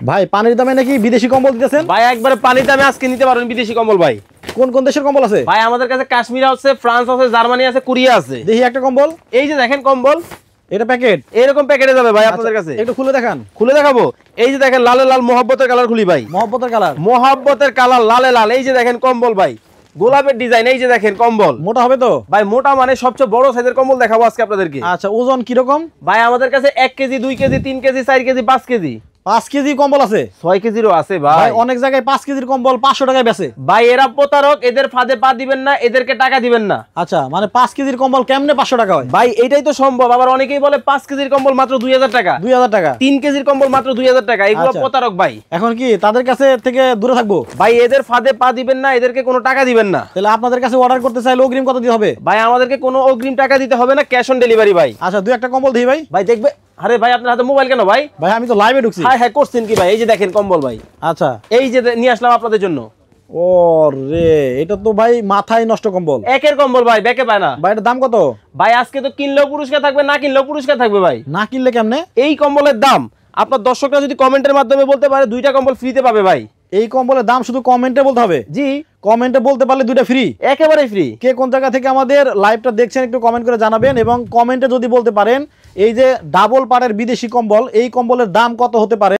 ভাই পানির দামে নাকি বিদেশি কম্বল দিতেছেন? ভাই একবারে পানির দামে আজকে নিতে পারবেন বিদেশি কম্বল ভাই। কোন কোন দেশের কম্বল আছে ভাই? আমাদের কাছে কাশ্মীর আছে, ফ্রান্স আছে, জার্মানি আছে, কোরিয়া আছে। দেখি একটা কম্বল। এই যে দেখেন কম্বল, এটা প্যাকেট এরকম প্যাকেটে যাবে ভাই আপনাদের কাছে। একটু খুলে দেখান। খুলে দেখাবো। এই যে দেখেন লালে লাল মহব্বতের কালার খুলি ভাই, মহব্বতের কালার, মহব্বতের কালার লালে লাল। এই যে দেখেন কম্বল ভাই, গোলাপের ডিজাইন। এই যে দেখেন কম্বল মোটা হবে তো? ভাই মোটা মানে সবচেয়ে বড় সাইজের কম্বল দেখাবো আজকে আপনাদেরকে। আচ্ছা, ওজন কিরকম? ভাই আমাদের কাছে 1 KG, 2 KG, 3 KG, 4 KG, 5 KG, 5 KG কম্বল আছে, 6 কেজিরও আছে ভাই। ভাই অনেক জায়গায় 5 কেজির কম্বল 500 টাকায় বেচে। ভাই এরা প্রতারক, এদের ফাঁদে পা দিবেন না, এদেরকে টাকা দিবেন না। আচ্ছা, মানে 5 কেজির কম্বল কেমনে 500 টাকা হয়? ভাই এটাই তো সম্ভব। আবার অনেকেই বলে 5 কেজির কম্বল মাত্র 2000 টাকা, 2000 টাকা, 3 কেজির কম্বল মাত্র 2000 টাকা। এগুলো আচ্ছা। প্রতারক ভাই। এখন কি তাদের কাছে থেকে দূরে থাকবো? ভাই এদের ফাঁদে পা দিবেন না, এদেরকে কোনো টাকা দিবেন না। তাহলে আপনাদের কাছে অর্ডার করতে চাইলে অগ্রিম কত দিতে হবে? ভাই আমাদেরকে কোনো অগ্রিম টাকা দিতে হবে না, ক্যাশ অন ডেলিভারি ভাই। আচ্ছা, দুই একটা কম্বল দিই ভাই। ভাই দেখবে, আরে ভাই আপনার হাতে মোবাইল কেন ভাই? ভাই আমি তো লাইভে ঢুকছি। হ্যাঁ করছেন কি ভাই? এই যে দেখেন কম্বল ভাই, আচ্ছা, এই যে নিয়ে আসলাম আপনাদের জন্য। ও রে, এটা তো ভাই মাথায় নষ্ট কম্বল। একের কম্বল ভাই, ব্যাকে পায় না ভাই এটার দাম কত? ভাই আজকে তো কিনলেও পুরস্কার থাকবে, না কিনলেও পুরস্কার থাকবে ভাই। না কিনলে কেমনে? এই কম্বলের দাম আপনার দর্শকরা যদি কমেন্টের মাধ্যমে বলতে পারে, 2টা কম্বল ফ্রিতে পাবে ভাই। এই কম্বলের দাম শুধু কমেন্টে বলতে হবে? জি, কমেন্টে বলতে পারলে 2টা ফ্রি, একেবারে ফ্রি। কে কোন জায়গা থেকে আমাদের লাইভটা দেখছেন একটু কমেন্ট করে জানাবেন, এবং কমেন্টে যদি বলতে পারেন এই যে ডাবল পাড়ের বিদেশি কম্বল, এই কম্বলের দাম কত হতে পারে।